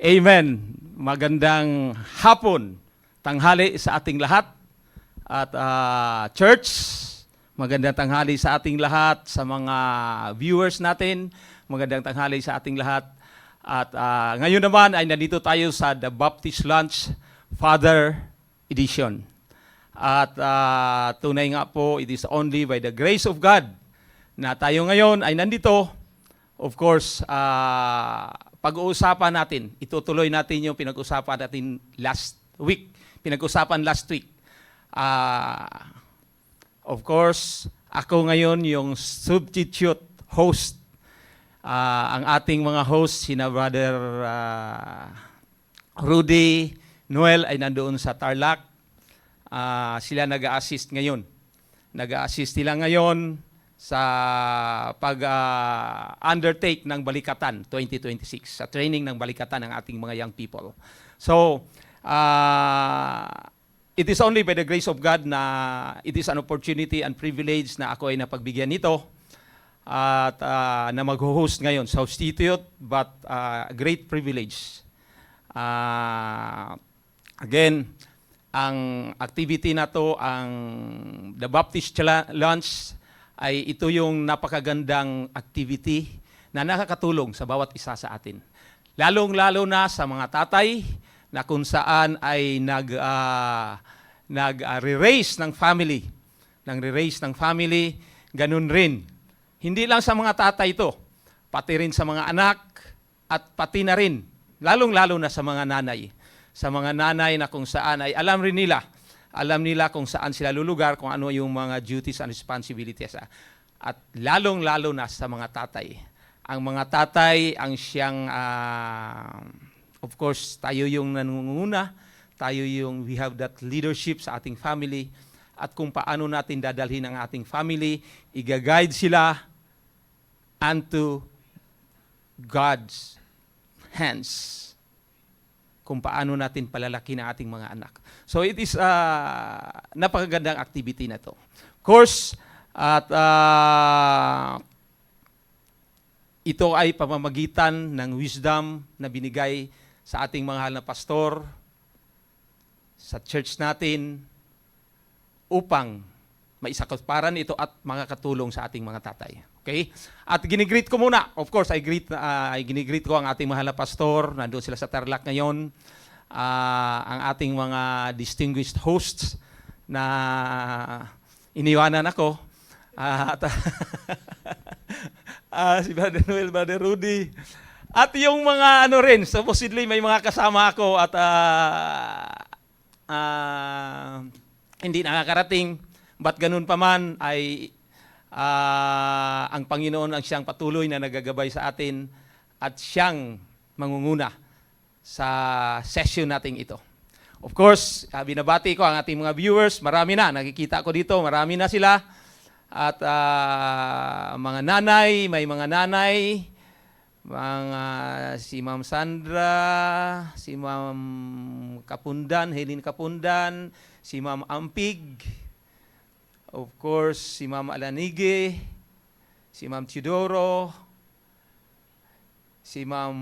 Amen. Magandang hapon, tanghali sa ating lahat. At church, magandang tanghali sa ating lahat, sa mga viewers natin, magandang tanghali sa ating lahat. At ngayon naman ay nandito tayo sa The Baptist Lunch Father Edition. At tunay nga po, it is only by the grace of God na tayo ngayon ay nandito. Of course, pag-uusapan natin, itutuloy natin yung pinag-usapan natin last week. Pinag-usapan last week. Of course, ako ngayon yung substitute host. Ang ating mga host, sina Brother Rudy, Noel ay nandoon sa Tarlac. Sila nag-a-assist ngayon. Nag-a-assist sila ngayon sa pag-undertake ng Balikatan 2026, sa training ng Balikatan ng ating mga young people. So, it is only by the grace of God na it is an opportunity and privilege na ako ay napagbigyan nito at na mag-host ngayon. Substitute, but great privilege. Again, ang activity na to, ang The Baptist Lunch, ay ito yung napakagandang activity na nakakatulong sa bawat isa sa atin. Lalong-lalo na sa mga tatay na kung saan ay nag-re-raise ng family. Nang-re-raise ng family, ganun rin. Hindi lang sa mga tatay ito, pati rin sa mga anak at pati na rin, lalong-lalo na sa mga nanay. Sa mga nanay na kung saan ay alam nila kung saan sila lulugar, kung ano yung mga duties and responsibilities. At lalong-lalo na sa mga tatay. Ang mga tatay ang siyang, of course, tayo yung nangunguna, we have that leadership sa ating family, at kung paano natin dadalhin ang ating family, i-guide sila unto God's hands. Kung paano natin palalaki ng ating mga anak. So it is napakagandang activity na to. Of course, at ito ay pamamagitan ng wisdom na binigay sa ating mahal na pastor, sa church natin, upang maisakatuparan ito at makakatulong sa ating mga tatay. Okay? At ginigreet ko muna. Of course, ginigreet ko ang ating mahal na pastor. Nandoon sila sa Tarlac ngayon. Ang ating mga distinguished hosts na iniwanan ako. Si Brother Noel, Brother Rudy. At yung mga rin, supposedly may mga kasama ako at hindi nakakarating. But ganun pa man ay ang Panginoon ang siyang patuloy na nagagabay sa atin at siyang mangunguna sa session nating ito. Of course, binabati ko ang ating mga viewers. Marami na, nakikita ko dito, marami na sila. At mga nanay, may mga nanay, si Ma'am Sandra, si Ma'am Kapundan, Helen Kapundan, si Ma'am Ampig, of course, si Ma'am Alanige, si Ma'am Teodoro, si Ma'am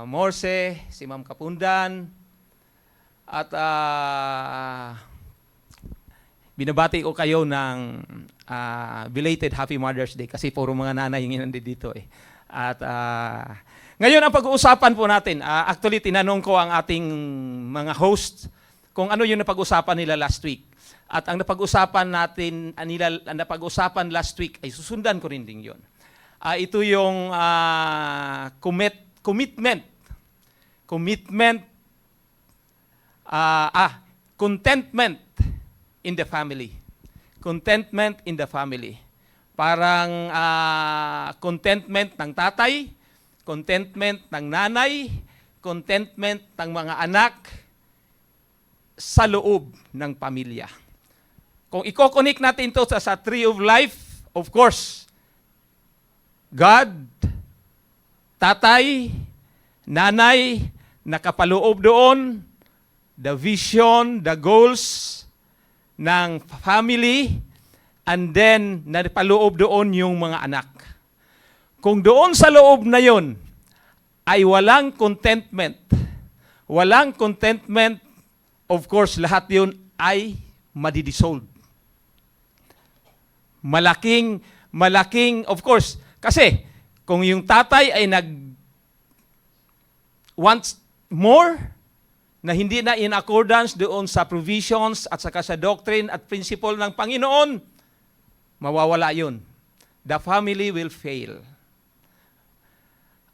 Morse, si Ma'am Kapundan, at binabati ko kayo ng belated Happy Mother's Day kasi puro mga nanay yung nandito eh. At ngayon ang pag-uusapan po natin, actually tinanong ko ang ating mga hosts kung ano yung napag-usapan nila last week. At ang napag-usapan natin, ang napag-usapan last week ay susundan ko rin din yun. Ito yung contentment in the family. Contentment in the family. Parang contentment ng tatay, contentment ng nanay, contentment ng mga anak sa loob ng pamilya. Kung i-connect natin ito sa Tree of Life, of course, God, tatay, nanay, nakapaloob doon, the vision, the goals ng family, and then napaloob doon yung mga anak. Kung doon sa loob na yon ay walang contentment. Walang contentment, of course, lahat yun ay madidissolve. Malaking, of course, kasi kung yung tatay ay wants more, na hindi na in accordance doon sa provisions at saka sa doctrine at principle ng Panginoon, mawawala yun. The family will fail.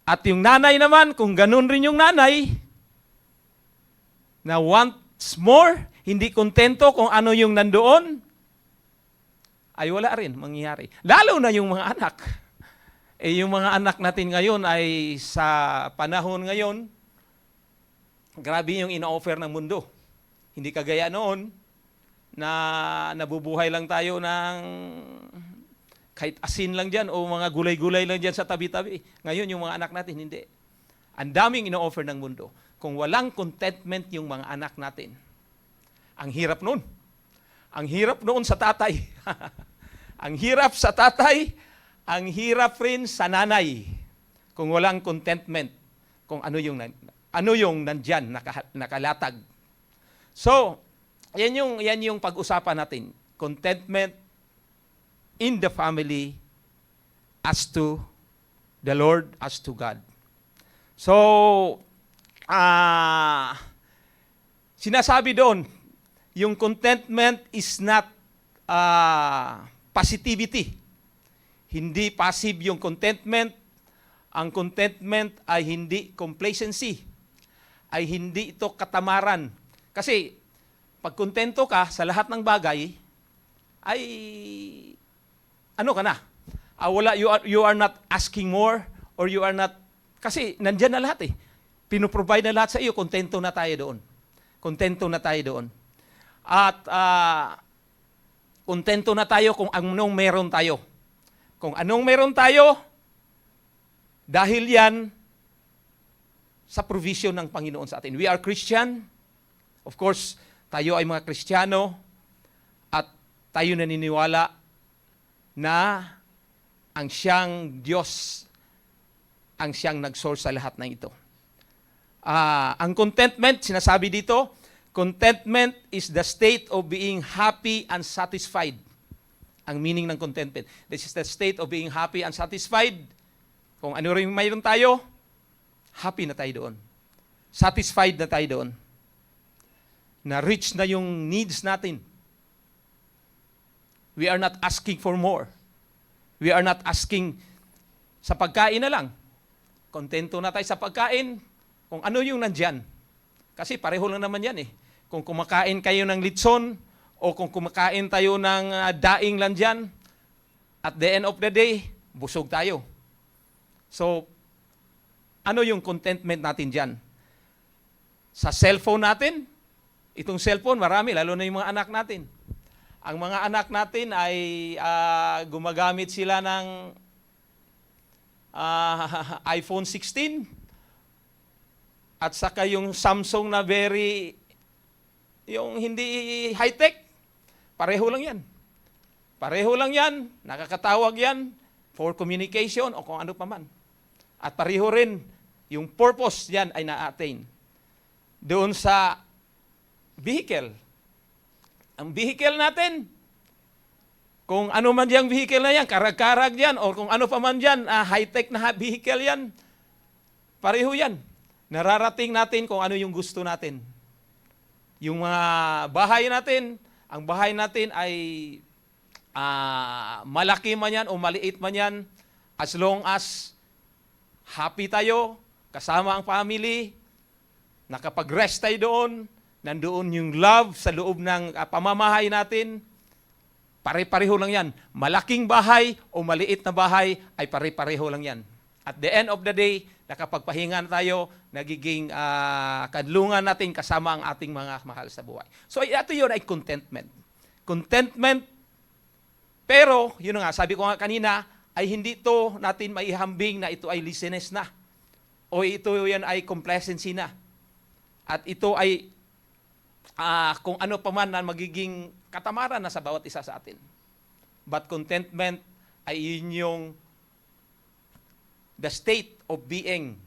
At yung nanay naman, kung ganun rin yung nanay, na wants more, hindi kontento kung ano yung nandoon, ay wala rin mangyayari. Lalo na yung mga anak. Yung mga anak natin ngayon ay sa panahon ngayon, grabe yung ina-offer ng mundo. Hindi kagaya noon na nabubuhay lang tayo ng kahit asin lang dyan o mga gulay-gulay lang dyan sa tabi-tabi. Ngayon yung mga anak natin, hindi. Ang daming ina-offer ng mundo. Kung walang contentment yung mga anak natin, ang hirap noon. Ang hirap noon sa tatay. Ang hirap sa tatay, ang hirap rin sa nanay. Kung walang contentment, kung ano yung nandyan, nakalatag. So, yan yung pag-usapan natin. Contentment in the family as to the Lord, as to God. So, sinasabi doon, yung contentment is not positivity. Hindi passive yung contentment. Ang contentment ay hindi complacency. Ay hindi ito katamaran. Kasi, pag kontento ka sa lahat ng bagay, ay ano ka na? You are not asking more or you are not, kasi nandyan na lahat eh. Pinoprovide na lahat sa iyo, kontento na tayo doon. Kontento na tayo doon. At kontento na tayo kung anong meron tayo. Kung anong meron tayo, dahil yan sa provision ng Panginoon sa atin. We are Christian. Of course, tayo ay mga Kristiyano at tayo naniniwala na ang siyang Diyos ang siyang nag-source sa lahat ng ito. Ang contentment, sinasabi dito, contentment is the state of being happy and satisfied. Ang meaning ng contentment. This is the state of being happy and satisfied. Kung ano rin mayroon tayo, happy na tayo doon. Satisfied na tayo doon. Na-reach na yung needs natin. We are not asking for more. We are not asking sa pagkain na lang. Kontento na tayo sa pagkain kung ano yung nandyan. Kasi pareho lang naman yan eh. Kung kumakain kayo ng litson o kung kumakain tayo ng daing lang dyan, at the end of the day, busog tayo. So, ano yung contentment natin dyan? Sa cellphone natin, itong cellphone, marami, lalo na yung mga anak natin. Ang mga anak natin ay gumagamit sila ng iPhone 16 at saka yung Samsung na yung hindi high-tech. Pareho lang yan. Pareho lang yan. Nakakatawag yan for communication o kung ano pa man. At pareho rin, yung purpose yan ay na-attain. Doon sa vehicle. Ang vehicle natin, kung ano man diyang vehicle na yan, karag-karag yan, o kung ano pa man dyan, high-tech na vehicle yan, pareho yan. Nararating natin kung ano yung gusto natin. Yung mga bahay natin, ang bahay natin ay malaki man yan o maliit man yan, as long as happy tayo, kasama ang family, nakapag-rest tayo doon, nandoon yung love sa loob ng pamamahay natin, pare-pareho lang yan. Malaking bahay o maliit na bahay ay pare-pareho lang yan. At the end of the day, nakapagpahinga tayo, nagiging kadlungan natin kasama ang ating mga mahal sa buhay. So ito yun ay contentment. Contentment, pero yun nga, sabi ko nga kanina, ay hindi ito natin maihambing na ito ay laziness na. O ito yan ay complacency na. At ito ay kung ano pa man na magiging katamaran na sa bawat isa sa atin. But contentment ay yun yung the state of being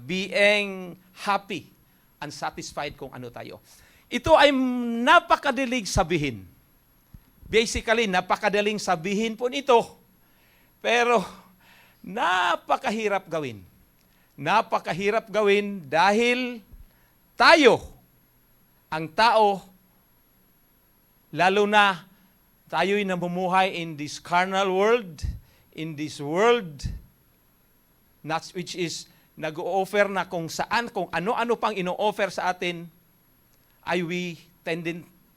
being happy and satisfied kung ano tayo. Ito ay napakadaling sabihin. Basically, napakadaling sabihin po nito. Pero napakahirap gawin. Napakahirap gawin dahil tayo, ang tao, lalo na tayo'y namumuhay in this carnal world, in this world, which is nag-o-offer na kung saan, kung ano-ano pang ino-offer sa atin, ay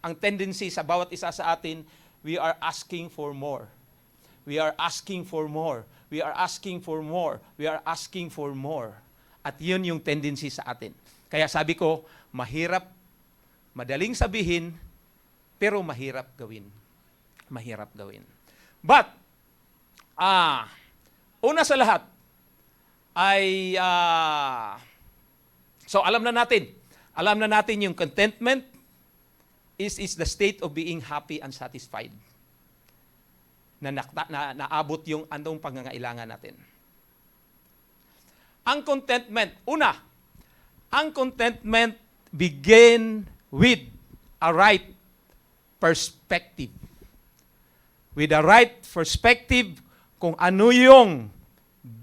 ang tendency sa bawat isa sa atin, we are asking for more. We are asking for more. We are asking for more. We are asking for more. At yun yung tendency sa atin. Kaya sabi ko, mahirap, madaling sabihin, pero mahirap gawin. Mahirap gawin. But, una sa lahat, ay, so alam na natin yung contentment is the state of being happy and satisfied. Na naabot yung anong pangangailangan natin. Ang contentment, ang contentment begin with a right perspective. With a right perspective kung ano yung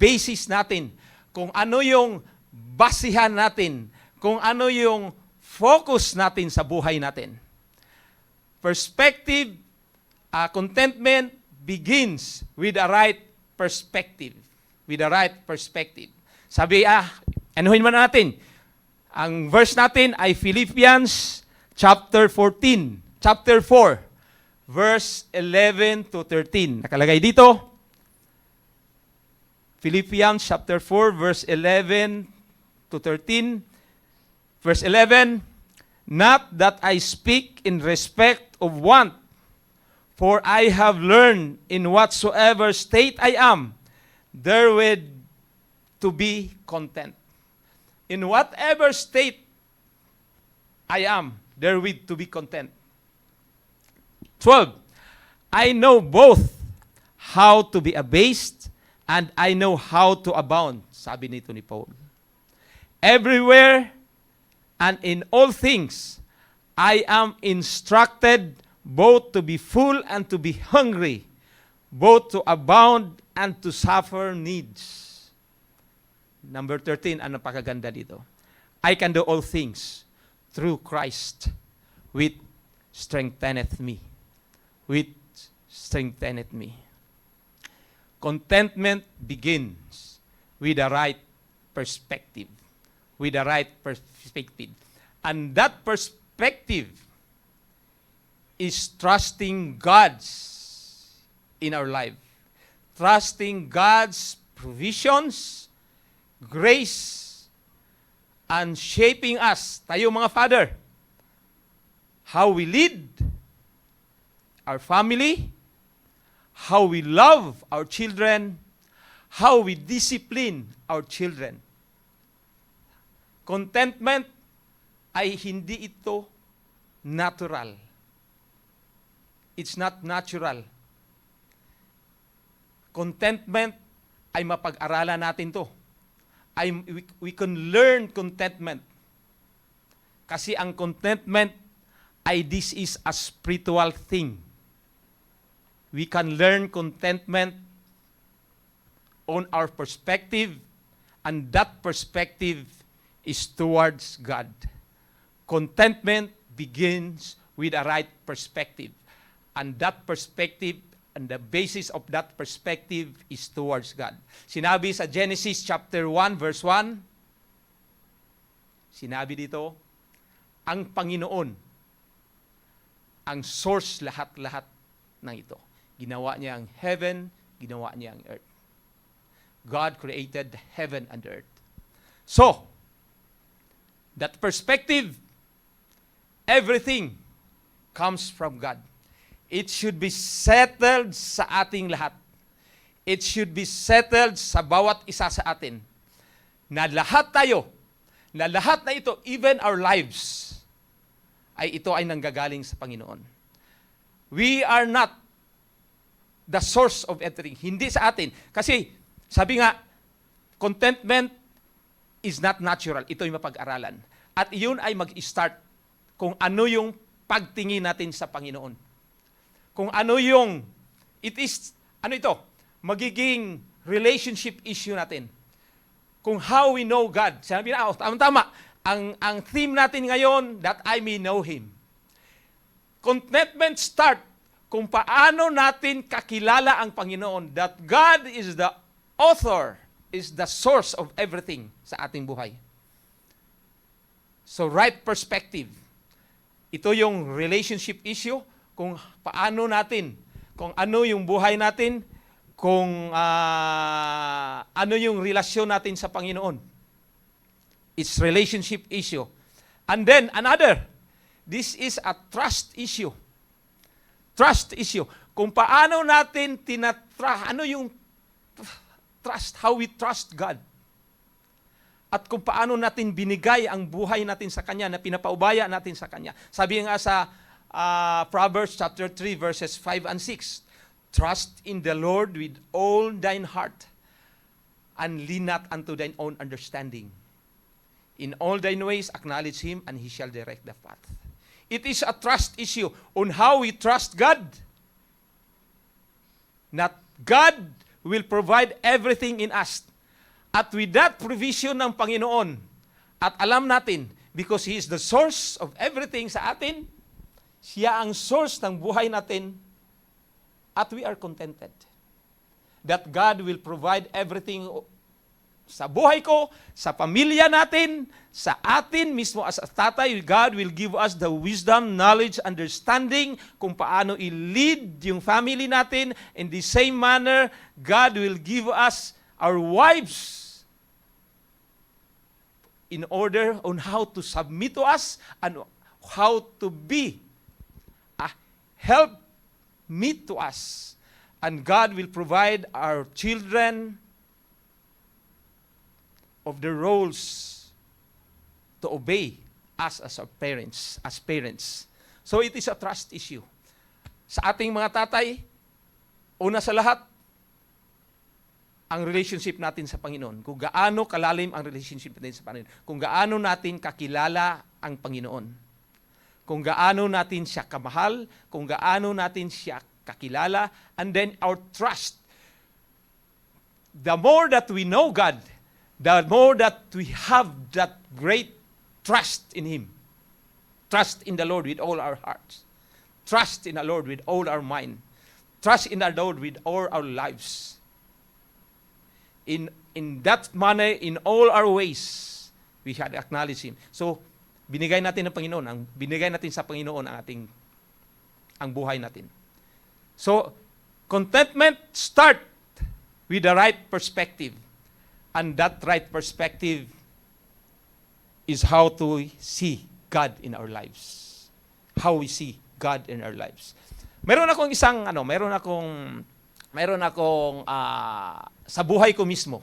basis natin, kung ano yung basihan natin, kung ano yung focus natin sa buhay natin. Perspective, contentment begins with a right perspective. With a right perspective. Sabi, anuhin mo natin. Ang verse natin ay Philippians chapter 4, verse 11 to 13. Nakalagay dito. Philippians chapter 4, verse 11 to 13. Verse 11, not that I speak in respect of want, for I have learned in whatsoever state I am, therewith to be content. In whatever state I am, therewith to be content. 12, I know both how to be abased and I know how to abound. Sabi nito ni Paul. Everywhere and in all things, I am instructed both to be full and to be hungry, both to abound and to suffer needs. Number 13, ano pakaganda dito? I can do all things through Christ, which strengtheneth me. Which strengtheneth me. Contentment begins with the right perspective. With the right perspective. And that perspective is trusting God's in our life. Trusting God's provisions, grace, and shaping us, tayo mga father, how we lead our family, how we love our children, how we discipline our children. Contentment ay hindi ito natural. It's not natural. Contentment ay mapag-aralan natin to. We can learn contentment. Kasi ang contentment ay this is a spiritual thing. We can learn contentment on our perspective, and that perspective is towards God. Contentment begins with a right perspective. And that perspective, and the basis of that perspective is towards God. Sinabi sa Genesis chapter 1, verse 1, sinabi dito, ang Panginoon, ang source lahat-lahat ng ito. Ginawa niya ang heaven, ginawa niya ang earth. God created heaven and earth. So, that perspective, everything comes from God. It should be settled sa ating lahat. It should be settled sa bawat isa sa atin. Na lahat tayo, na lahat na ito, even our lives, ito ay nanggagaling sa Panginoon. We are not the source of everything. Hindi sa atin. Kasi, sabi nga, contentment is not natural. Ito'y mapag-aralan. At iyon ay mag-start kung ano yung pagtingin natin sa Panginoon. Kung ano yung, magiging relationship issue natin. Kung how we know God. Sabi na, tama-tama. Ang theme natin ngayon, that I may know Him. Contentment start kung paano natin kakilala ang Panginoon. That God is the author, is the source of everything sa ating buhay. So right perspective. Ito yung relationship issue, kung paano natin, kung ano yung buhay natin, kung ano yung relasyon natin sa Panginoon. It's relationship issue. And then another, this is a trust issue. Trust issue. Kung paano natin ano yung trust, how we trust God. At kung paano natin binigay ang buhay natin sa Kanya, na pinapaubaya natin sa Kanya. Sabi nga sa Proverbs chapter 3 verses 5 and 6, trust in the Lord with all thine heart, and lean not unto thine own understanding. In all thine ways acknowledge Him, and He shall direct the path. It is a trust issue on how we trust God. Not God will provide everything in us. At with that provision ng Panginoon, at alam natin, because He is the source of everything sa atin, Siya ang source ng buhay natin, at we are contented. That God will provide everything sa buhay ko, sa pamilya natin, sa atin mismo as a tatay. God will give us the wisdom, knowledge, understanding kung paano i-lead yung family natin. In the same manner, God will give us our wives in order on how to submit to us and how to be a help meet to us. And God will provide our children of the roles to obey us as our parents, as parents. So it is a trust issue. Sa ating mga tatay, una sa lahat, ang relationship natin sa Panginoon. Kung gaano kalalim ang relationship natin sa Panginoon. Kung gaano natin kakilala ang Panginoon. Kung gaano natin siya kamahal, kung gaano natin siya kakilala, and then our trust. The more that we know God, the more that we have that great trust in Him. Trust in the Lord with all our hearts. Trust in the Lord with all our mind. Trust in the Lord with all our lives. In that manner, in all our ways, we should acknowledge Him. So, binigay natin ng Panginoon, binigay natin sa Panginoon ang buhay natin. So, contentment start with the right perspective. And that right perspective is how to see God in our lives. How we see God in our lives. Meron akong sa buhay ko mismo.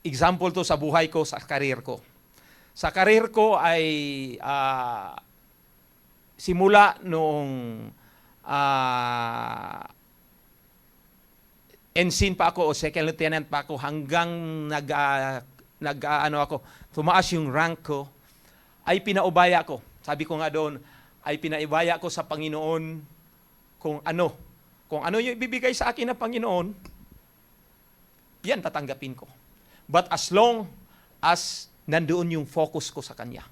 Example to sa buhay ko, sa career ko. Sa career ko ay simula noong ensign pa ako o second lieutenant pa ako hanggang tumaas yung rank ko, ay pinaubaya ko. Sabi ko nga doon, ay pinaibaya ko sa Panginoon kung ano yung ibibigay sa akin ng Panginoon, yan tatanggapin ko. But as long as nandoon yung focus ko sa Kanya,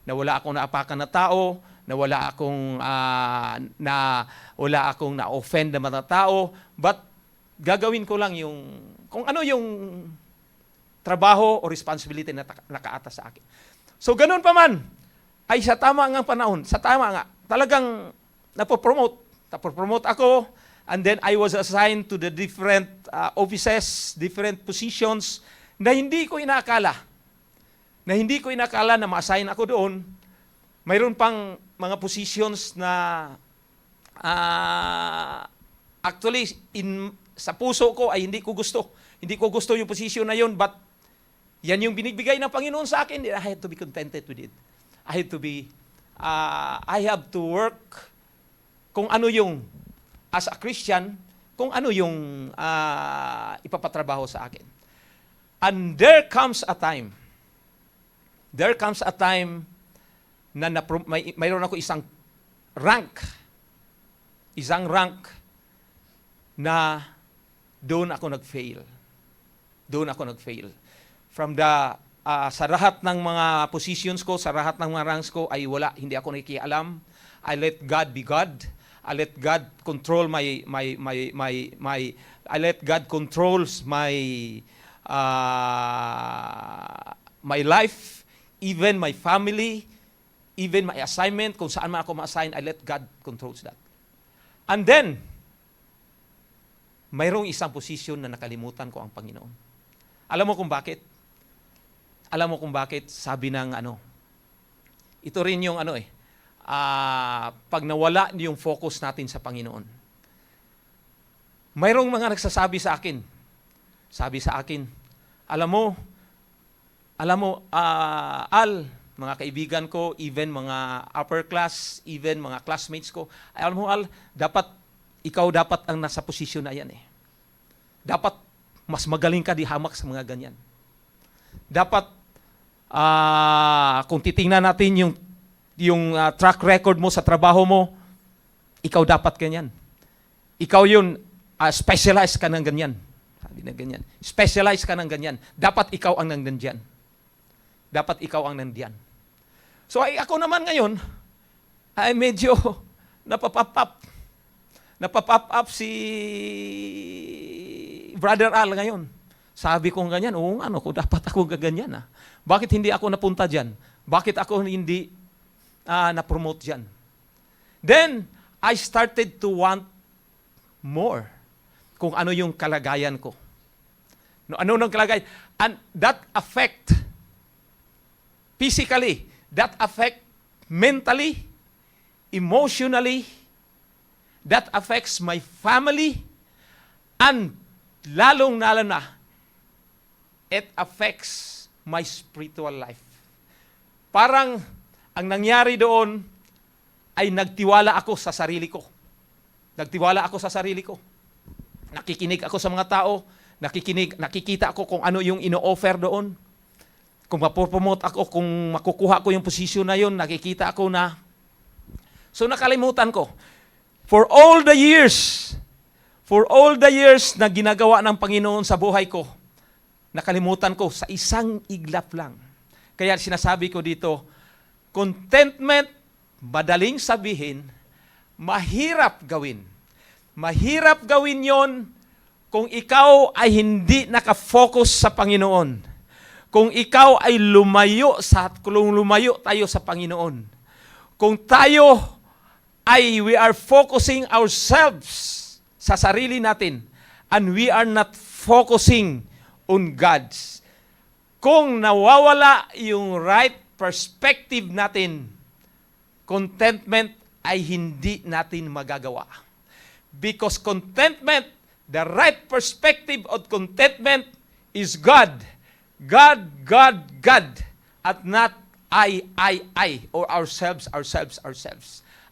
na wala akong naapakan na tao, na wala akong na-offend na mga tao, but gagawin ko lang kung ano yung trabaho o responsibility na nakaata sa akin. So ganun pa man, ay sa tama nga panahon, talagang napopromote ako, and then I was assigned to the different offices, different positions, na hindi ko inakala na ma-assign ako doon. Mayroon pang mga positions na actually sa puso ko ay hindi ko gusto. Hindi ko gusto yung position na yun, but yan yung binigbigay ng Panginoon sa akin. I have to be contented with it. I have to work kung ano yung, as a Christian, kung ano yung ipapatrabaho sa akin. And there comes a time na mayroon ako isang rank na doon ako nag-fail. From sa lahat ng mga positions ko, sa lahat ng mga ranks ko, ay hindi ako nakikialam. I let God be God. I let God control I let God controls my life, even my family, even my assignment, kung saan man ako ma-assign, I let God controls that. And then, mayroong isang posisyon na nakalimutan ko ang Panginoon. Alam mo kung bakit? Sabi ng ito rin yung pag nawala yung focus natin sa Panginoon. Mayroong mga nagsasabi sa akin, alam mo, Al, mga kaibigan ko, even mga upper class, even mga classmates ko, alam mo, Al, ikaw dapat ang nasa posisyon na yan eh. Dapat mas magaling ka di hamak sa mga ganyan. Dapat, kung titingnan natin yung track record mo sa trabaho mo, ikaw dapat ganyan. Ikaw yun, specialized ka ng ganyan. Sabi na ganyan. Specialized ka ng ganyan. Dapat ikaw ang nandyan. So ako naman ngayon, ay medyo napapop up si Brother Al ngayon. Sabi ko ganyan, dapat ako gaganyan ah. Bakit hindi ako napunta dyan? Bakit ako hindi na-promote dyan? Then, I started to want more kung ano yung kalagayan ko. Ano nang kalagayan? And that affect physically, that affect mentally, emotionally, that affects my family, and lalong-lalo na, it affects my spiritual life. Parang ang nangyari doon ay nagtiwala ako sa sarili ko. Nakikinig ako sa mga tao, nakikita ako kung ano yung ino-offer doon. Kung mapopromote ako, kung makukuha ko yung posisyon na yun, nakikita ako na. So nakalimutan ko. For all the years na ginagawa ng Panginoon sa buhay ko, nakalimutan ko sa isang iglap lang. Kaya sinasabi ko dito, contentment, madaling sabihin, mahirap gawin. Mahirap gawin yon kung ikaw ay hindi nakafocus sa Panginoon. Kung ikaw ay lumayo tayo sa Panginoon. Kung tayo we are focusing ourselves sa sarili natin and we are not focusing on God's. Kung nawawala yung right perspective natin, contentment ay hindi natin magagawa. Because contentment, the right perspective of contentment is God. God, at not I, or ourselves.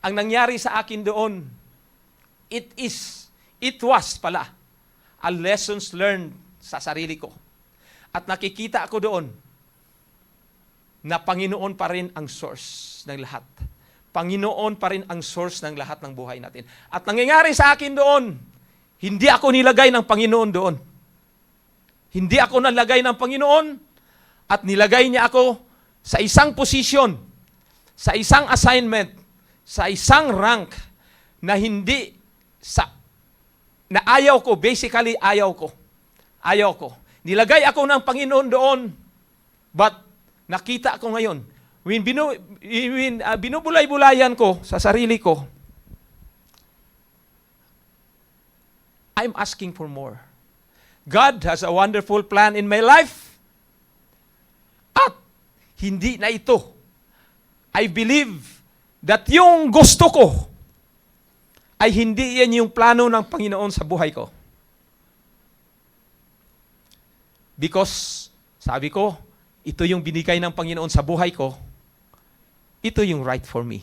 Ang nangyari sa akin doon, it was pala, a lessons learned sa sarili ko. At nakikita ako doon, na Panginoon pa rin ang source ng lahat. Panginoon pa rin ang source ng lahat ng buhay natin. At nangyayari sa akin doon, hindi ako nilagay ng Panginoon doon. Hindi ako nalagay ng Panginoon at nilagay niya ako sa isang posisyon, sa isang assignment, sa isang rank na na ayaw ko, basically ayaw ko. Nilagay ako ng Panginoon doon, but nakita ko ngayon, binubulay-bulayan ko sa sarili ko, I'm asking for more. God has a wonderful plan in my life. At hindi na ito. I believe that yung gusto ko ay hindi yan yung plano ng Panginoon sa buhay ko. Because, sabi ko, ito yung binigay ng Panginoon sa buhay ko, ito yung right for me.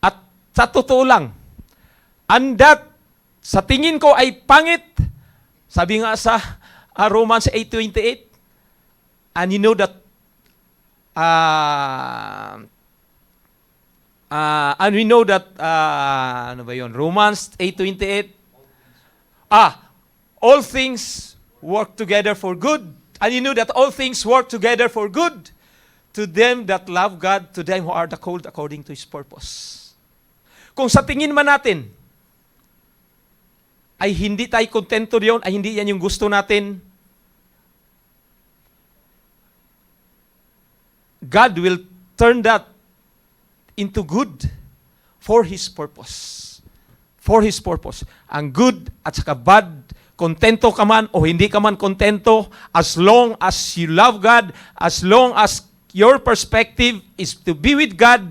At sa totoo lang, and that sa tingin ko ay pangit, sabi nga sa Romans 8:28. And you know that and we know that ano ba yun? Romans 8:28. All things work together for good. And you know that all things work together for good to them that love God, to them who are the called according to His purpose. Kung sa tingin man natin ay hindi tayo kontento diyon, ay hindi yan yung gusto natin, God will turn that into good for His purpose. For His purpose. Ang good at saka bad, kontento ka man o hindi ka man kontento, as long as you love God, as long as your perspective is to be with God,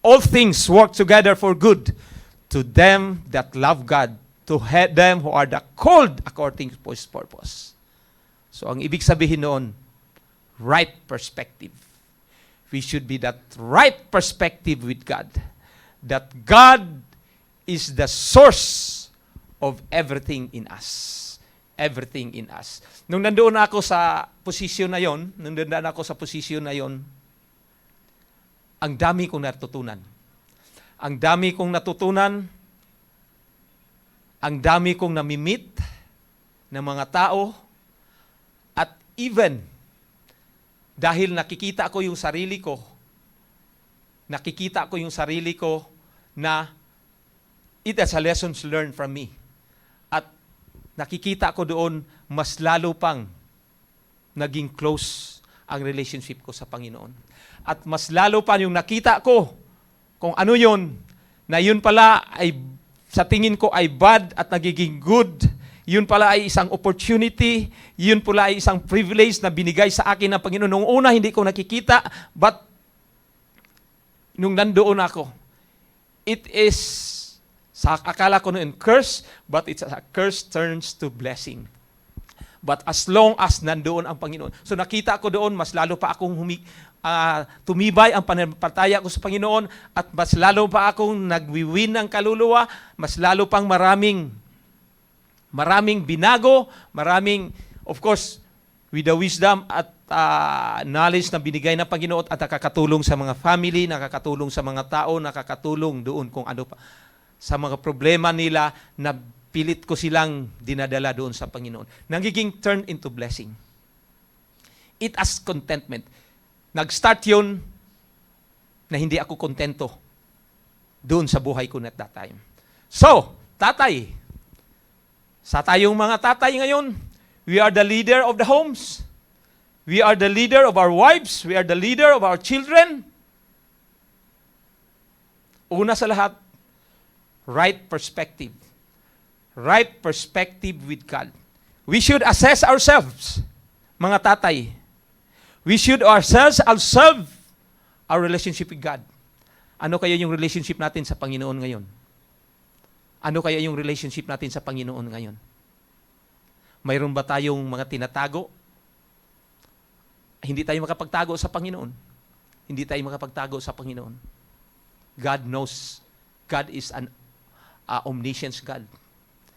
all things work together for good to them that love God, to them who are the called according to His purpose. So ang ibig sabihin noon, right perspective. We should be that right perspective with God. That God is the source of everything in us. Everything in us. Nung nandoon ako sa posisyon na yon, ang dami kong natutunan. Ang dami kong natutunan, ang dami kong namimit ng mga tao, at even dahil nakikita ko yung sarili ko na it has a lessons learned from me. At nakikita ko doon, mas lalo pang naging close ang relationship ko sa Panginoon. At mas lalo pa yung nakita ko kung ano yun, na yun pala ay sa tingin ko ay bad at nagiging good. Yun pala ay isang opportunity, yun pala ay isang privilege na binigay sa akin ng Panginoon. Nung una, hindi ko nakikita, but nung nandoon ako, it is, sa akala ko noon, curse, but it's a curse turns to blessing. But as long as nandoon ang Panginoon. So nakita ko doon, mas lalo pa akong tumibay ang pananampalataya ko sa Panginoon, at mas lalo pa akong nagwiwin ng kaluluwa, mas lalo pang maraming binago, of course, with the wisdom at knowledge na binigay ng Panginoon, at nakakatulong sa mga family, nakakatulong sa mga tao, nakakatulong doon kung ano pa, sa mga problema nila, na pilit ko silang dinadala doon sa Panginoon. Nagiging turn into blessing. It as contentment. Nag-start yun na hindi ako kontento doon sa buhay ko at that time. So, tatay, sa tayong mga tatay ngayon, we are the leader of the homes. We are the leader of our wives. We are the leader of our children. Una sa lahat, right perspective. Right perspective with God. We should assess ourselves, mga tatay. We should assess ourselves, our relationship with God. Ano kaya yung relationship natin sa Panginoon ngayon? Ano kaya yung relationship natin sa Panginoon ngayon? Mayroon ba tayong mga tinatago? Hindi tayo makapagtago sa Panginoon. Hindi tayo makapagtago sa Panginoon. God knows. God is an omniscient God.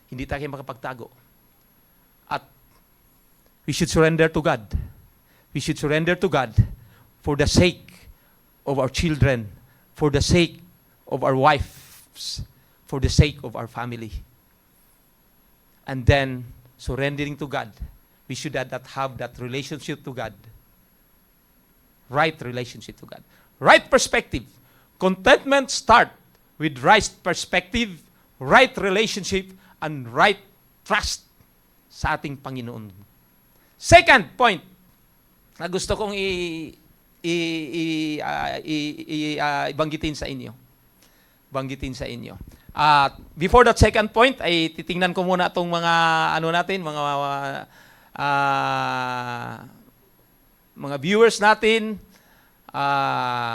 Hindi tayo makapagtago. At we should surrender to God. We should surrender to God for the sake of our children, for the sake of our wives, for the sake of our family. And then, surrendering to God, we should have that relationship to God. Right relationship to God. Right perspective. Contentment start with right perspective, right relationship, and right trust sa ating Panginoon. Second point na gusto kong ibanggitin sa inyo. Before that second point, ay titingnan ko muna itong mga mga viewers natin.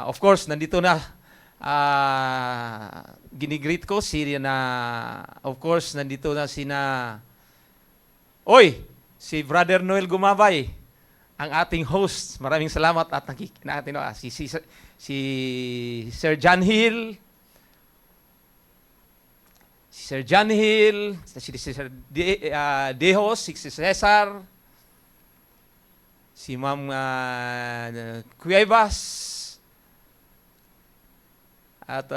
Of course, nandito na ginigreet ko of course, nandito na si Brother Noel Gumabay, ang ating host. Maraming salamat at natin si Sir John Hill, si Sir Dehos, si Cesar, si Ma'am Cuevas, at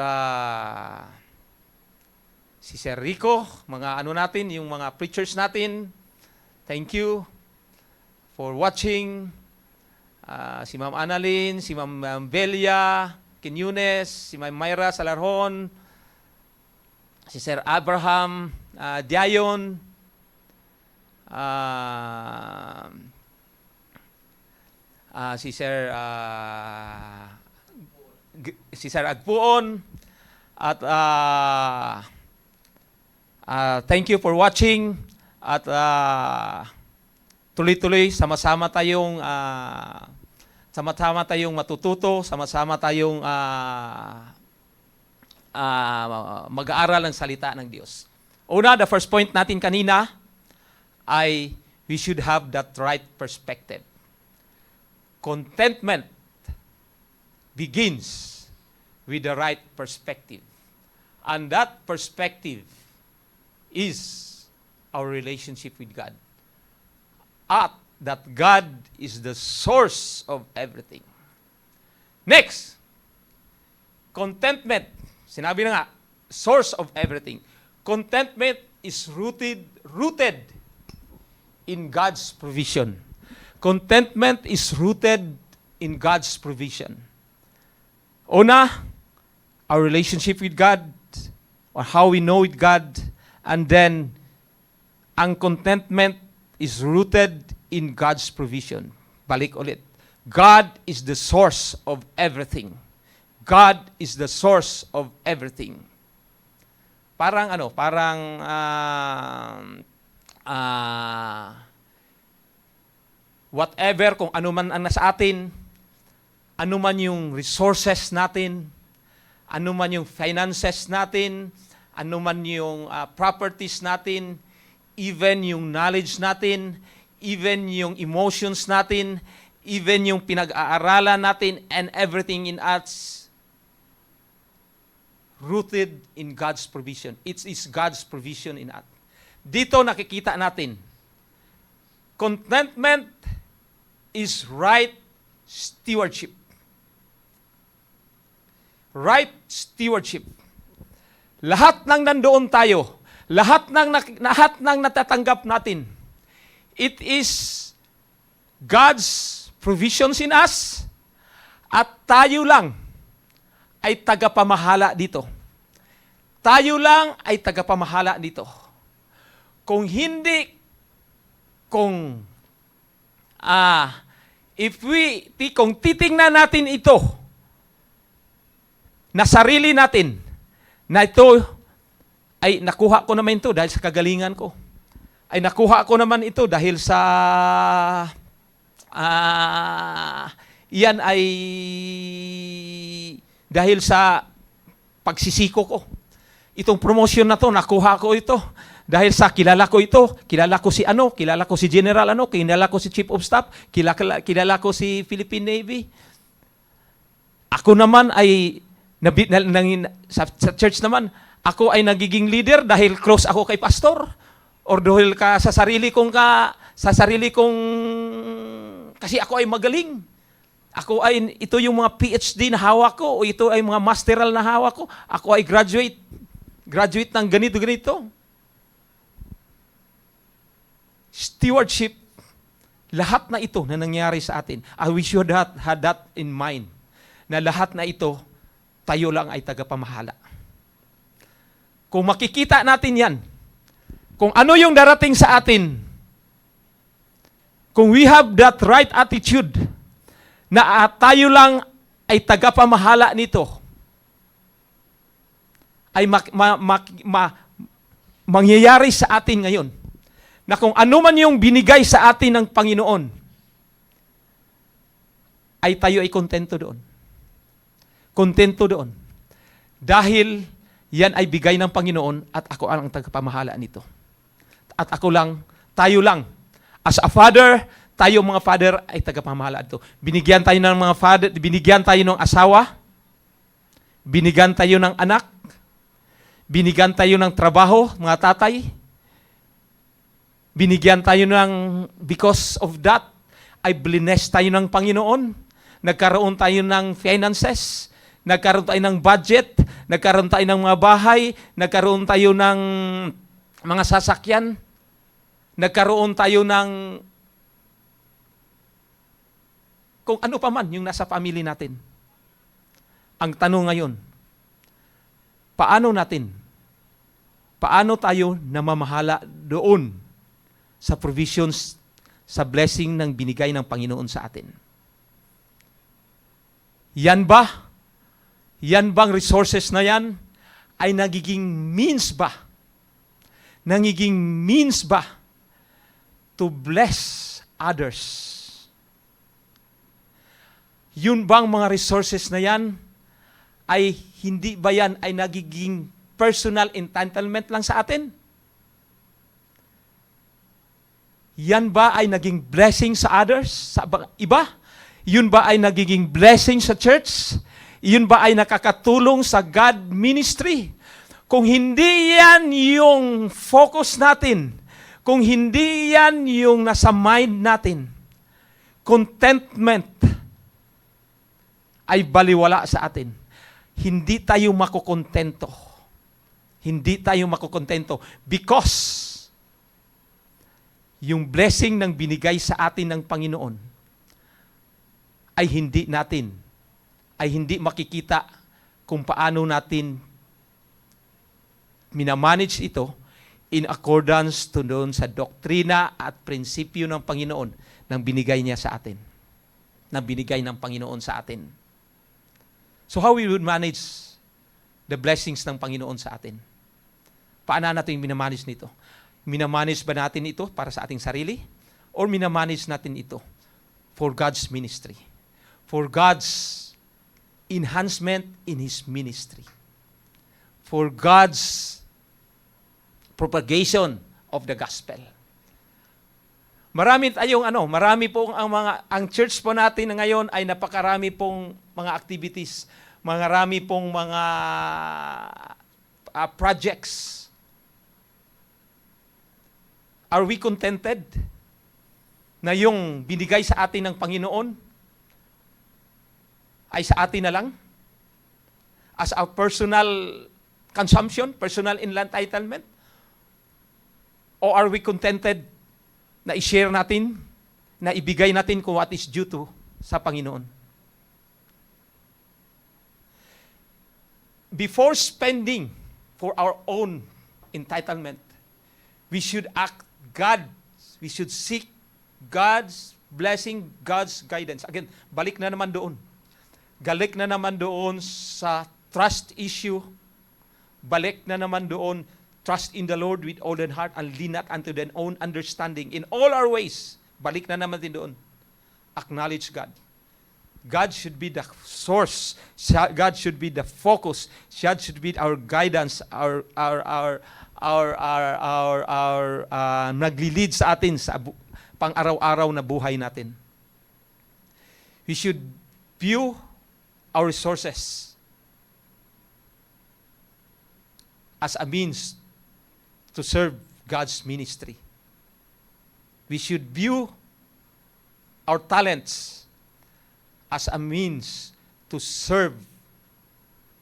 si Sir Rico, mga ano natin, yung mga preachers natin. Thank you for watching. Si Ma'am Annalyn, si Ma'am Belia Quiñones, si Ma'am Myra Salarjon, si Sir Abraham Diayon, si Sir Agpuon, at thank you for watching, at tuloy-tuloy sama-sama tayong matututo, sama-sama tayong mag-aaral ng salita ng Diyos. Una, the first point natin kanina ay we should have that right perspective. Contentment begins with the right perspective. And that perspective is our relationship with God. At that God is the source of everything. Next, contentment. Sinabi na nga, source of everything. Contentment is rooted in God's provision. Contentment is rooted in God's provision. Una, our relationship with God, or how we know with God, and then, ang contentment is rooted in God's provision. Balik ulit. God is the source of everything. God is the source of everything. Parang whatever, kung ano man ang nasa atin, ano man yung resources natin, ano man yung finances natin, ano man yung properties natin, even yung knowledge natin, even yung emotions natin, even yung pinag-aaralan natin, and everything in us, rooted in God's provision. It is God's provision in us. Dito nakikita natin, contentment is right stewardship. Right stewardship. Lahat ng nandoon tayo, lahat ng natatanggap natin, it is God's provisions in us, at tayo lang ay tagapamahala dito. Tayo lang ay tagapamahala dito. Kung titingnan natin ito, na sarili natin, na ito ay nakuha ko naman ito dahil sa kagalingan ko. Ay nakuha ko naman ito dahil sa iyan ay dahil sa pagsisiko ko. Itong promotion na to, nakuha ko ito dahil sa kilala ko ito, kilala ko si kilala ko si General kilala ko si Chief of Staff, kilala ko si Philippine Navy. Ako naman ay sa church naman, ako ay nagiging leader dahil close ako kay pastor, or dahil sa sarili kong kasi ako ay magaling. Ito yung mga PhD na hawak ko, o ito ay mga masteral na hawak ko. Ako ay graduate ng ganito. Stewardship, lahat na ito na nangyari sa atin, we should have that in mind, na lahat na ito, tayo lang ay tagapamahala. Kung makikita natin yan, kung ano yung darating sa atin, kung we have that right attitude, na tayo lang ay tagapamahala nito, ay mangyayari sa atin ngayon, na kung ano man yung binigay sa atin ng Panginoon, ay tayo ay kontento doon. Kontento doon. Dahil yan ay bigay ng Panginoon at ako ang tagapamahala nito. At tayo lang. As a father, tayo mga father ay tagapamahala nito. Binigyan tayo ng mga father, binigyan tayo ng asawa, binigyan tayo ng anak, binigyan tayo ng trabaho, mga tatay, binigyan tayo ng, because of that, ay blines tayo ng Panginoon. Nagkaroon tayo ng finances, nagkaroon tayo ng budget, nagkaroon tayo ng mga bahay, nagkaroon tayo ng mga sasakyan, nagkaroon tayo ng kung ano pa man yung nasa family natin. Ang tanong ngayon, paano tayo namamahala doon sa provisions, sa blessing ng binigay ng Panginoon sa atin? Yan bang resources na yan ay nagiging means ba? Nagiging means ba to bless others? Yun bang mga resources na yan ay hindi ba yan ay nagiging personal entitlement lang sa atin? Yan ba ay naging blessing sa others? Sa iba? Yun ba ay nagiging blessing sa church? Yun ba ay nakakatulong sa God ministry? Kung hindi yan yung focus natin, kung hindi yan yung nasa mind natin, contentment ay baliwala sa atin. Hindi tayo makukontento. Hindi tayo makukontento because yung blessing ng binigay sa atin ng Panginoon ay hindi makikita kung paano natin minamanage ito in accordance to doon sa doktrina at prinsipyo ng Panginoon nang binigay niya sa atin. Nang binigay ng Panginoon sa atin. So how we would manage the blessings ng Panginoon sa atin? Paano natin minamanage nito? Minamanage ba natin ito para sa ating sarili? Or minamanage natin ito for God's ministry? For God's enhancement in His ministry? For God's propagation of the gospel? Marami pong ang church po natin na ngayon ay napakarami pong mga activities, marami pong mga projects. Are we contented na yung binigay sa atin ng Panginoon ay sa atin na lang? As our personal consumption, personal entitlement? Or are we contented na i-share natin, na ibigay natin kung what is due to sa Panginoon? Before spending for our own entitlement, we should we should seek God's blessing, God's guidance. Again, balik na naman doon sa trust issue. Balik na naman doon, trust in the Lord with all their heart and lean not unto their own understanding. In all our ways, balik na naman din doon. Acknowledge God. God should be the source. God should be the focus. God should be our guidance, our naglilid sa atin sa pang-araw-araw na buhay natin. We should view our resources as a means to serve God's ministry. We should view our talents as a means to serve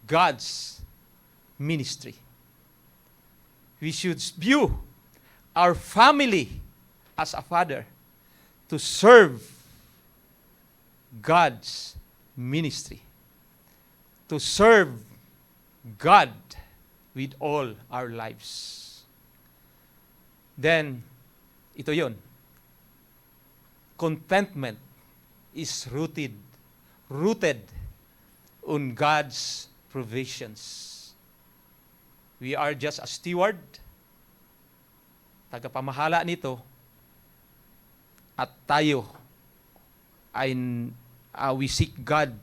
God's ministry. We should view our family as a father to serve God's ministry. To serve God with all our lives. Then, ito yon. Contentment is rooted on God's provisions. We are just a steward, tagapamahala nito, at tayo ay we seek God.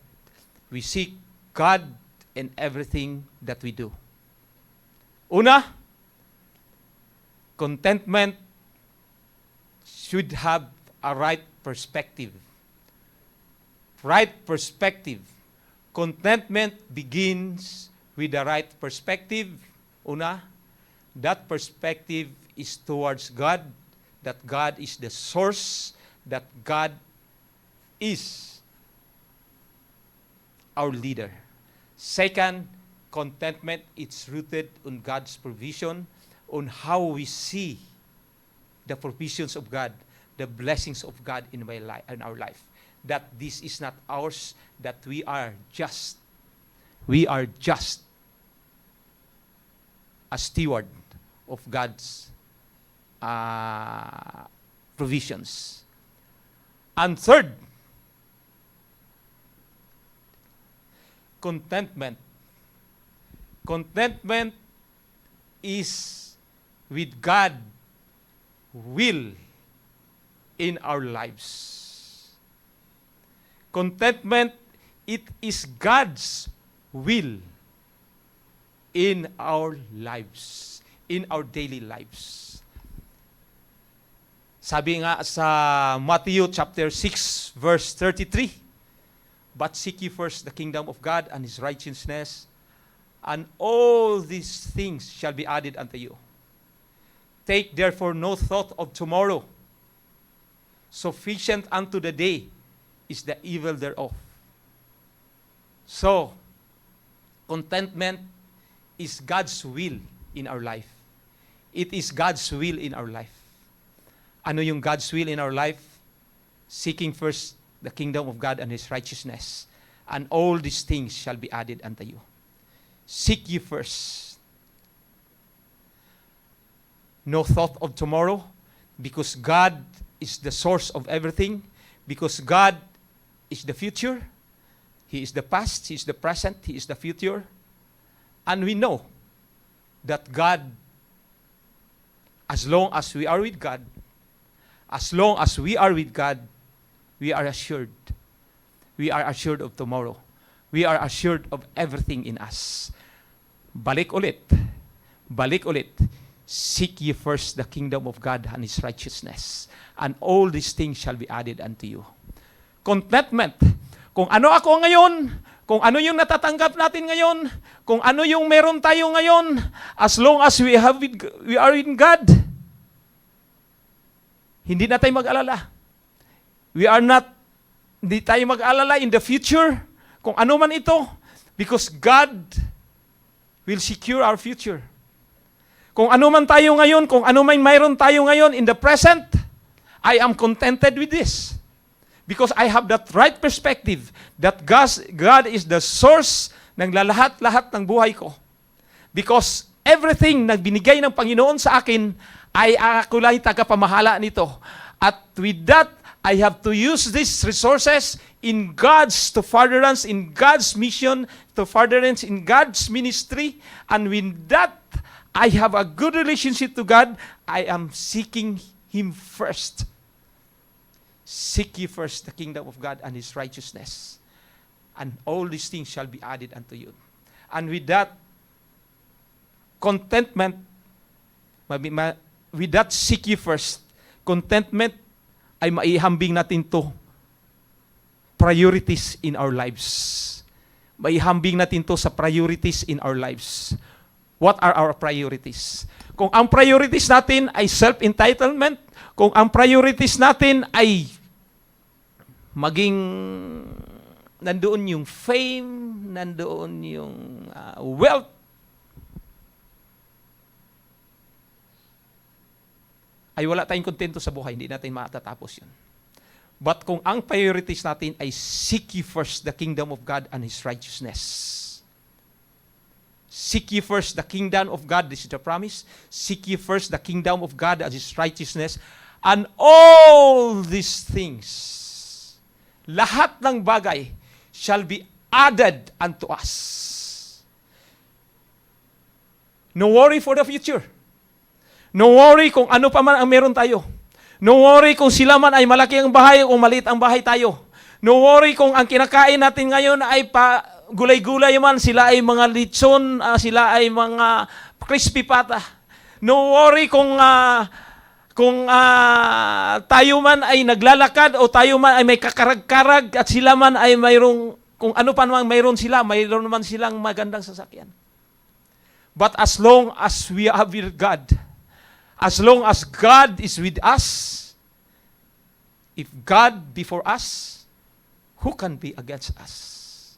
We seek God in everything that we do. Una, contentment should have a right perspective. Right perspective. Contentment begins with the right perspective. Una, that perspective is towards God, that God is the source, that God is our leader. Second, contentment, it's rooted on God's provision, on how we see the provisions of God, the blessings of God in our life. That this is not ours, that we are just a steward of God's provisions. And third, contentment. Contentment is with God's will in our lives. Contentment, it is God's will in our lives, in our daily lives. Sabi nga sa Matthew chapter 6 verse 33, but seek ye first the kingdom of God and His righteousness, and all these things shall be added unto you. Take therefore no thought of tomorrow. Sufficient unto the day is the evil thereof. So, contentment is God's will in our life. It is God's will in our life. Ano yung God's will in our life? Seeking first the kingdom of God and His righteousness, and all these things shall be added unto you. Seek ye first. No thought of tomorrow, because God is the source of everything, because God is the future, He is the past, He is the present, He is the future. And we know that God, as long as we are with God, as long as we are with God, we are assured. We are assured of tomorrow. We are assured of everything in us. Balik ulit. Seek ye first the kingdom of God and His righteousness, and all these things shall be added unto you. Contentment. Kung ano ako ngayon, kung ano yung natatanggap natin ngayon, kung ano yung meron tayo ngayon, as long as we are in God, hindi na tayo mag-alala. Hindi tayo mag-alala in the future, kung ano man ito, because God will secure our future. Kung ano man tayo ngayon, kung ano man mayroon tayo ngayon in the present, I am contented with this. Because I have that right perspective that God is the source ng lahat-lahat ng buhay ko. Because everything na binigay ng Panginoon sa akin, ay ako lang tagapamahala nito. At with that, I have to use these resources in God's to furtherance, in God's mission, to furtherance in God's ministry. And with that, I have a good relationship to God. I am seeking Him first. Seek ye first the kingdom of God and His righteousness, and all these things shall be added unto you. And with that contentment, with that seek ye first, contentment ay maihambing natin to priorities in our lives. Maihambing natin to sa priorities in our lives. What are our priorities? Kung ang priorities natin ay self-entitlement, kung ang priorities natin ay maging nandoon yung fame, nandoon yung wealth, ay wala tayong kontento sa buhay, hindi natin matatapos yun. But kung ang priorities natin ay seek ye first the kingdom of God and His righteousness. Seek ye first the kingdom of God, this is the promise. Seek ye first the kingdom of God and His righteousness, and all these things, lahat ng bagay shall be added unto us. No worry for the future. No worry kung ano pa man ang meron tayo. No worry kung sila man ay malaki ang bahay o maliit ang bahay tayo. No worry kung ang kinakain natin ngayon ay pa gulay-gulay man, sila ay mga lechon, sila ay mga crispy pata. No worry kung tayo man ay naglalakad o tayo man ay may kakarag-karag at sila man ay mayroong, kung ano pa naman mayroon sila, mayroon naman silang magandang sasakyan. But as long as we are with God, as long as God is with us, if God be for us, who can be against us?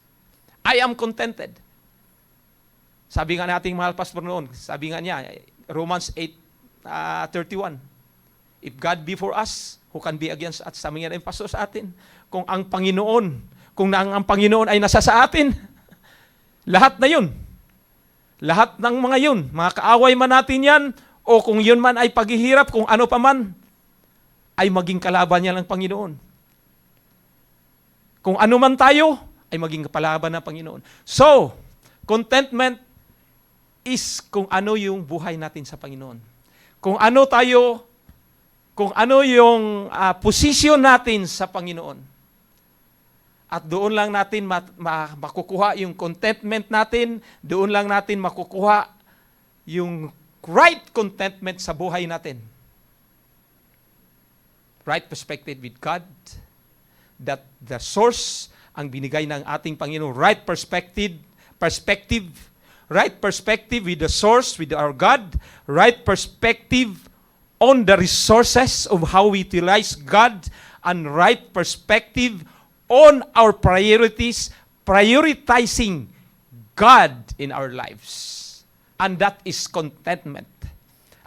I am contented. Sabi nga nating mahal pastor noon, sabi nga niya, Romans 8:31, if God be for us, who can be against us? Sabi nga ng pastor sa atin, kung ang Panginoon ay nasa sa atin, lahat na yun. Lahat ng mga yun, mga kaaway man natin yan, o kung yun man ay paghihirap, kung ano pa man, ay maging kalaban niya ng Panginoon. Kung ano man tayo, ay maging kalaban ng Panginoon. So, contentment is kung ano yung buhay natin sa Panginoon. Kung ano tayo, kung ano yung posisyon natin sa Panginoon. At doon lang natin makukuha yung contentment natin, doon lang natin makukuha yung right contentment sa buhay natin. Right perspective with God, that the source ang binigay ng ating Panginoon. Right perspective with the source, with our God. Right perspective on the resources of how we utilize God. And right perspective on our priorities, prioritizing God in our lives. And that is contentment.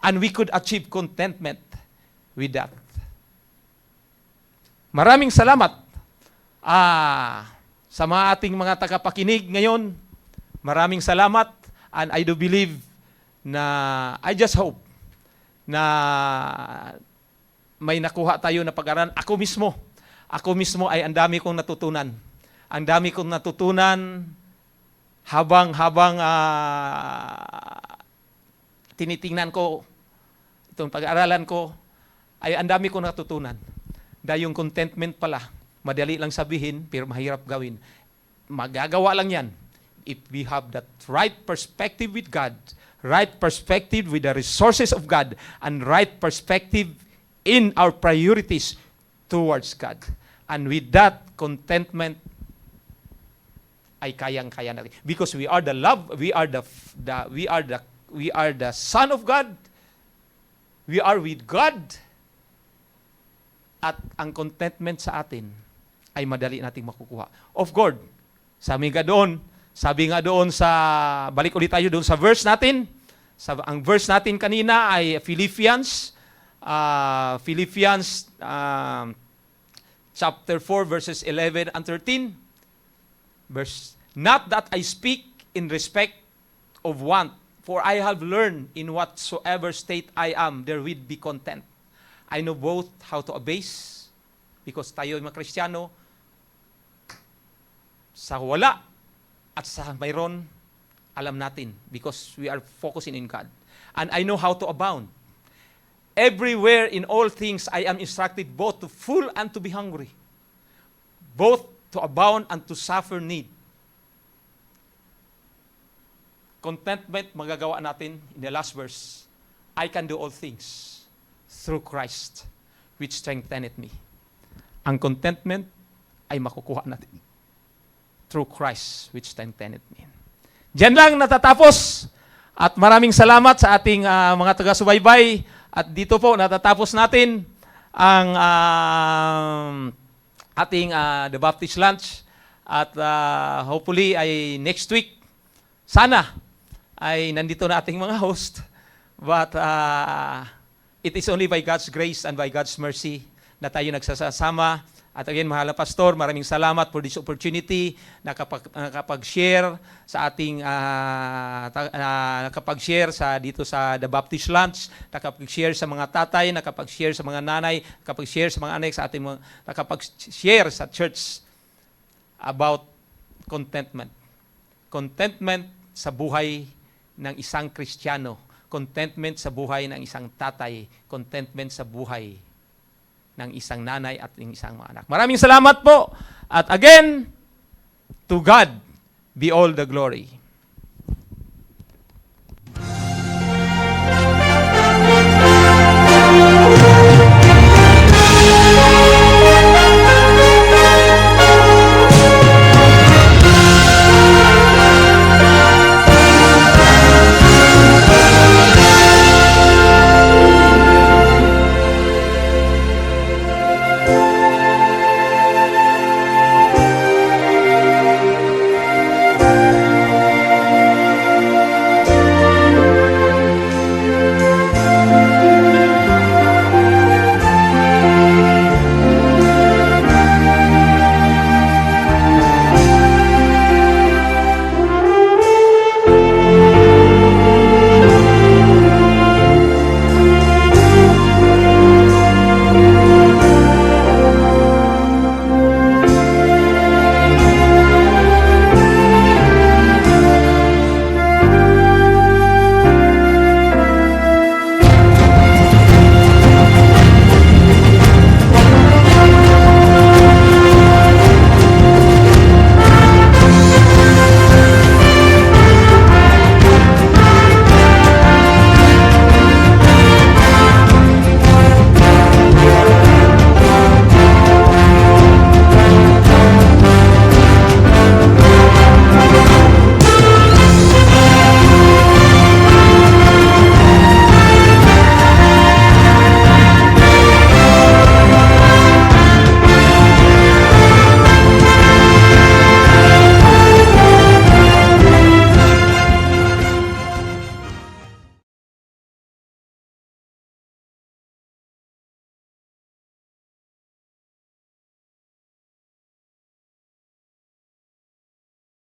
And we could achieve contentment with that. Maraming salamat sa mga ating mga tagapakinig ngayon. Maraming salamat, and I do believe na, I just hope na may nakuha tayo na pag-aralan. Ako mismo ay ang dami kong natutunan. Ang dami kong natutunan habang tinitingnan ko itong pag-aralan ko, ay ang dami kong natutunan. Dahil yung contentment pala, madali lang sabihin, pero mahirap gawin. Magagawa lang yan if we have that right perspective with God, right perspective with the resources of God, and right perspective in our priorities towards God. And with that, contentment ay kayang-kaya natin. Because we are the love, we are the Son of God, we are with God, at ang contentment sa atin ay madali nating makukuha. Of God, sabi nga doon sa, balik ulit tayo doon sa verse natin. Ang verse natin kanina ay Philippians chapter 4 verses 11 and 13. Not that I speak in respect of want, for I have learned in whatsoever state I am, therewith be content. I know both how to abase, because tayo mga Kristiyano, sa wala at sa mayroon, alam natin, because we are focusing in God. And I know how to abound. Everywhere in all things I am instructed both to full and to be hungry, both to abound and to suffer need. Contentment, magagawa natin in the last verse. I can do all things through Christ, which strengtheneth me. Ang contentment ay makukuha natin through Christ, which strengtheneth me. Diyan lang natatapos. At maraming salamat sa ating mga taga-subaybay. At dito po natatapos natin ang ating The Baptist Lunch. At hopefully ay next week, sana ay nandito na ating mga host. But it is only by God's grace and by God's mercy na tayo nagsasama. At again, mahal na pastor, maraming salamat for this opportunity na nakapag-share sa ating nakapag-share dito sa The Baptist Lunch, nakapag-share sa mga tatay, nakapag-share sa mga nanay, nakapag-share sa mga anak, sa ating nakapag-share sa church about contentment. Contentment sa buhay ng isang Kristiyano, contentment sa buhay ng isang tatay, contentment sa buhay ng isang nanay at ng isang mga anak. Maraming salamat po. At again, to God be all the glory.